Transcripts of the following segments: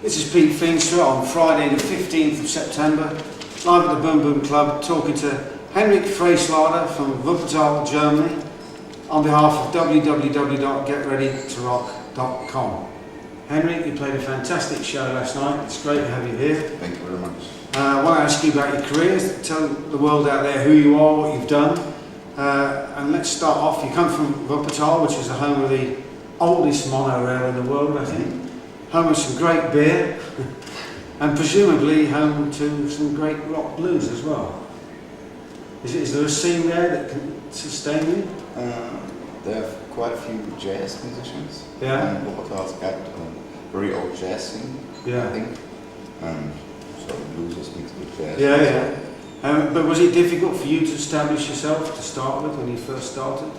This is Pete Feenstra on Friday the 15th of September, live at the Boom Boom Club, talking to Henrik Freischlader from Wuppertal, Germany, on behalf of www.getreadytorock.com. Henrik, you played a fantastic show last night. It's great to have you here. Thank you very much. I want to ask you about your career. Tell the world out there who you are, what you've done. And let's start off. You come from Wuppertal, which is the home of the oldest monorail in the world, I think. Home of some great beer, and presumably home to some great rock blues as well. Is there a scene there that can sustain you? There are quite a few jazz musicians. Yeah. And Wuppertal's got a very old jazz scene, Yeah. I think. So the blues is mixed with jazz. Yeah. But was it difficult for you to establish yourself to start with when you first started?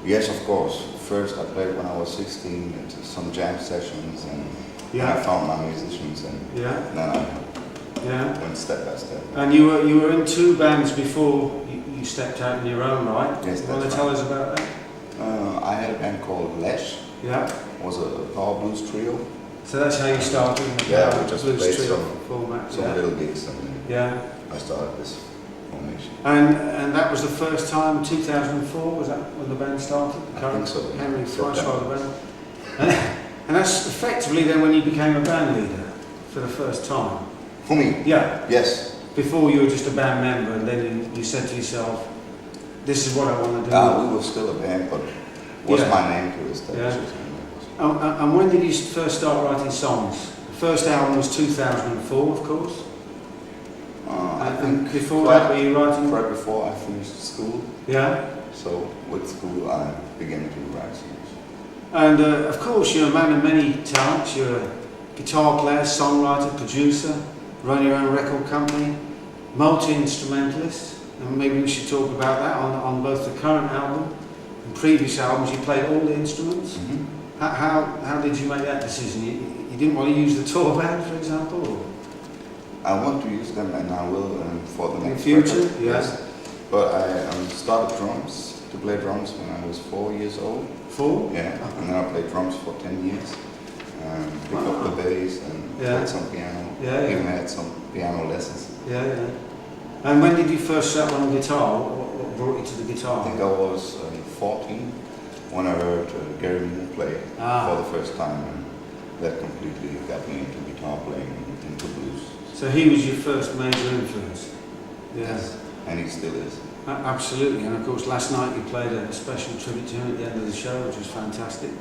Yes, of course. First I played when I was 16 at some jam sessions, and I found my musicians, and then I went step by step. And you were in two bands before you stepped out in your own right. Yes, you want to tell us about that? I had a band called Lash. Yeah. It was a power blues trio. So that's how you started? Yeah, we just blues played trio some format. little gigs, and then I started this formation. And that was the first time, 2004, was that when the band started? The I think so. Henrik Freischlader band. And that's effectively then when you became a band leader for the first time. For me? Yeah. Yes. Before you were just a band member, and then you said to yourself, this is what I want to do. We were still a band, but was my name to establish it. And when did you first start writing songs? The first album was 2004, of course. I think before that, were you writing? Right before I finished school. Yeah. So with school, I began to write songs. And of course, you're a man of many talents. You're a guitar player, songwriter, producer, run your own record company, multi-instrumentalist. And maybe we should talk about that on both the current album and previous albums. You played all the instruments. Mm-hmm. How did you make that decision? You didn't want to use the tour band, for example? Or? I want to use them, and I will for the next future. record. Yes. But I started to play drums when I was 4 years old. 4? Yeah. And then I played drums for 10 years. Picked up the bass and played some piano. Even had some piano lessons. And when did you first start on guitar? What brought you to the guitar? I think I was 14 when I heard Gary Moore play for the first time, and that completely got me into guitar playing and into blues. So he was your first major influence? Yes, and he still is. Absolutely, and of course last night you played a special tribute to him at the end of the show, which was fantastic.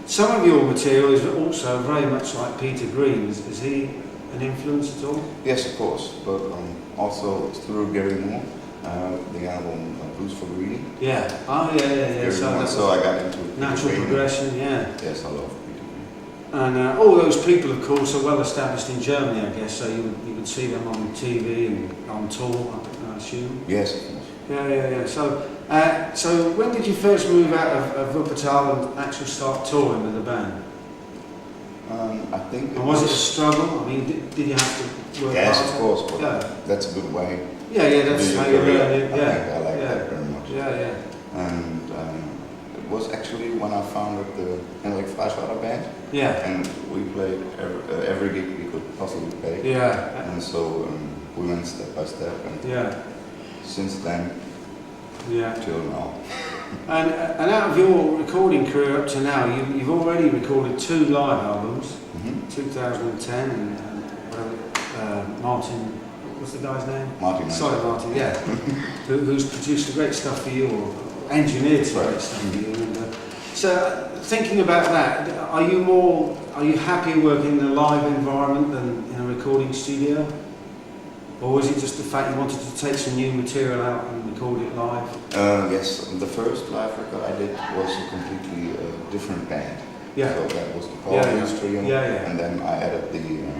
Some of your material is also very much like Peter Green's. Is he an influence at all? Yes, of course, but also through Gary Moore, the album Blues for Greedy. Yeah. So I got into natural progression. Yes, I love Peter Green. And all those people, of course, are well established in Germany, I guess. So you would see them on TV and on tour, I assume. Yes, of course. Yeah. So when did you first move out of Wuppertal and actually start touring with the band? I think. And was it a struggle? I mean, did you have to work hard? Yes, of course, but that's a good way. Yeah, that's how you learn it. I like that very much. Yeah. And it was actually when I founded the Henrik Freischlader band. Yeah. And we played every gig we could possibly play. Yeah. And so we went step by step, and since then, till now. And out of your recording career up to now, you've already recorded 2 live albums, 2010 and Martin, what's the guy's name? Martin. Sorry, Martin, who's produced the great stuff for you, or engineered some great stuff for you. And, so thinking about that, are you happy working in a live environment than in a recording studio? Or was it just the fact you wanted to take some new material out and record it live? Yes, the first live record I did was a completely different band. Yeah. So that was the power blues trio, and then I added the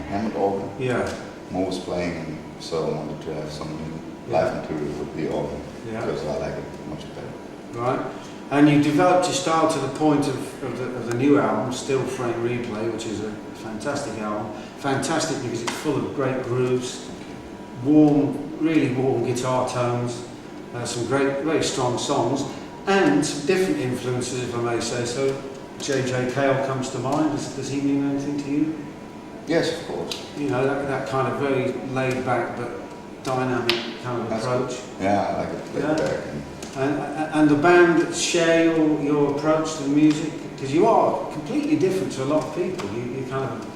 Hammond organ. Yeah. Mo was playing, and so I wanted to have some new live material with the organ, because I like it much better. Right. And you developed your style to the point of the new album, Still Frame Replay, which is a fantastic album. Fantastic because it's full of great grooves, really warm guitar tones, some very strong songs, and some different influences, if I may say so. J.J. Cale comes to mind. Does he mean anything to you? Yes, of course. You know, that kind of very laid back but dynamic kind of approach. Yeah, I like it laid back. And the band share your approach to the music? Because you are completely different to a lot of people. You kind of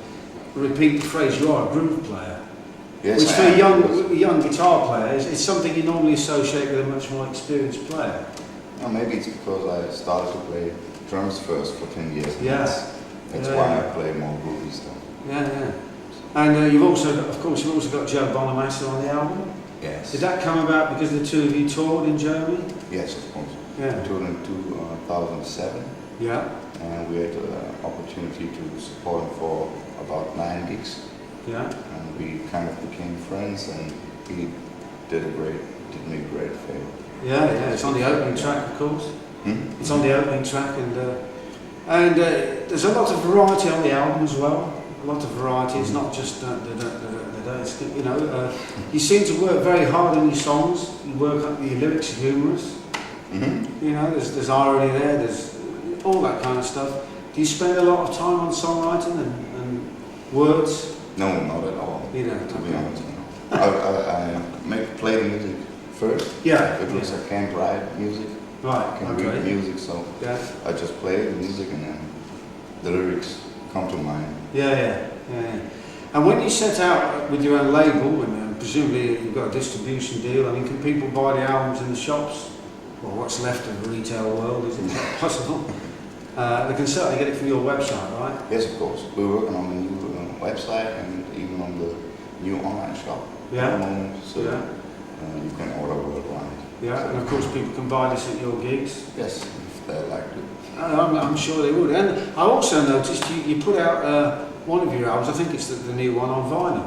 repeat the phrase, you are a groove player. Yes, which for a young guitar player is something you normally associate with a much more experienced player. Well, maybe it's because I started to play drums first for 10 years. That's yeah, why I play more groovy stuff. Yeah. And you've also got Joe Bonamassa on the album. Yes. Did that come about because the two of you toured in Germany? Yes, of course. Yeah. We toured in 2007. Yeah. And we had the opportunity to support him for about 9 gigs. Yeah. And we kind of became friends, and he did me a great favor. Yeah. It's on the opening track, of course. It's on the opening track, and there's a lot of variety on the album as well. A lot of variety. It's not just you know. You seem to work very hard on your songs. You work on your lyrics, are humorous. You know, there's irony there. There's all that kind of stuff. Do you spend a lot of time on songwriting and words? No, not at all. You don't, to be honest. I play the music first. Yeah. Because I can't write music. Right. I can read music, so I just play the music and then the lyrics come to mind. Yeah. And when you set out with your own label, and presumably you've got a distribution deal, I mean, can people buy the albums in the shops? Or what's left of the retail world, is it possible? They can certainly get it from your website, right? Yes, of course. We're working on a new website and even on the new online shop at the moment, so you can order worldwide. Yeah, and of course people can buy this at your gigs? Yes, if they like to. I'm sure they would. And I also noticed you put out one of your albums, I think it's the new one, on vinyl.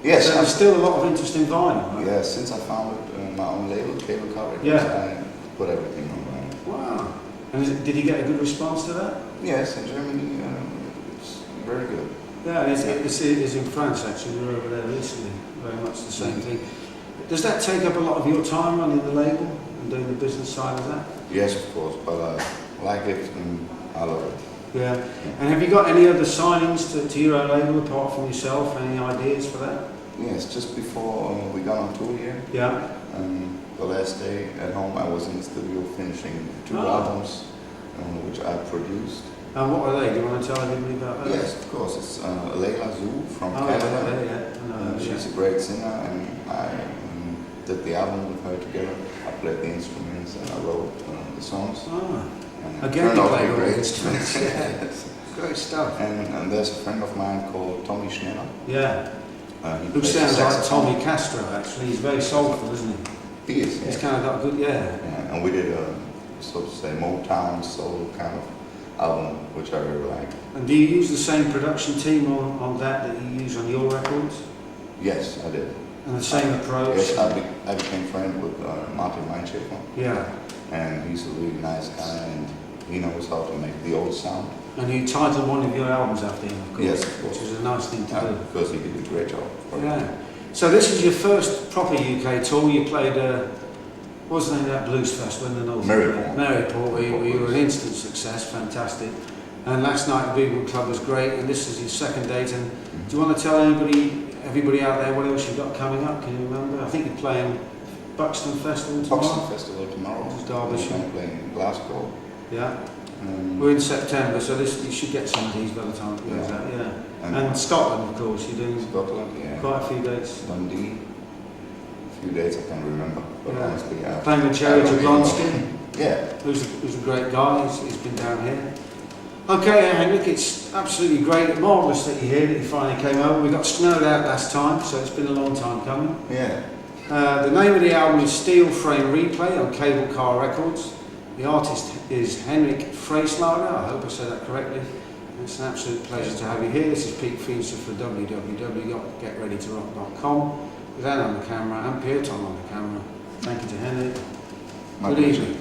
Yes. So there's still a lot of interest in vinyl, right? Yeah, since I founded my own label, Cable Cover, I put everything on vinyl. Wow. And did you get a good response to that? Yes, in Germany it's very good. Yeah, it's in France actually, we were over there recently, very much the same thing. Does that take up a lot of your time running the label and doing the business side of that? Yes, of course, but I like it and I love it. Yeah. And have you got any other signings to your own label apart from yourself? Any ideas for that? Yes, just before we got on tour here. Yeah. The last day at home I was in the studio finishing 2 albums which I produced. And what are they? Do you want to tell everybody about that? Yes, of course. It's Leila Zhu from Canada. She's a great singer, and I did the album with her together. I played the instruments and I wrote the songs. Again, you play all the instruments. Yes. Great stuff. And there's a friend of mine called Tommy Schneller. Yeah. Who sounds like Tommy Castro, actually. He's very soulful, isn't he? He is. He's kind of got good, And we did a, so to say, Motown soul kind of album, which I really like. And do you use the same production team on that you use on your records? Yes, I did. And the same approach? Yes, I became friends with Martin Weinschäfer. Yeah. And he's a really nice guy, and he knows how to make the old sound. And you titled one of your albums after him, of course. Yes, of course. Which is a nice thing to do. Because he did a great job. Yeah. So this is your first proper UK tour. You played, what was the name of that blues festival in the north? Maryport, where you were an instant success, fantastic. And last night the Beagle Club was great, and this is your second date. And do you want to tell everybody out there what else you've got coming up? Can you remember? I think you're playing Buxton Festival tomorrow. Buxton Festival tomorrow. Derbyshire. We're playing Glasgow. Yeah. We're in September, so you should get some of these by the time it goes out. Yeah. And Scotland, of course, you're doing quite a few dates. Dundee. A few dates I can't remember, but honestly, playing with Jerry Jablonski. Yeah. Who's a great guy. He's been down here. Okay, Henrik, it's absolutely great, marvellous that you're here, that you finally came over. We got snowed out last time, so it's been a long time coming. Yeah. The name of the album is Steel Frame Replay on Cable Car Records. The artist is Henrik Freischlader, I hope I said that correctly. It's an absolute pleasure to have you here. This is Pete Feenstra for www.getreadytorock.com with Anne on the camera and Pierre Tom on the camera. Thank you to Henrik. Good evening.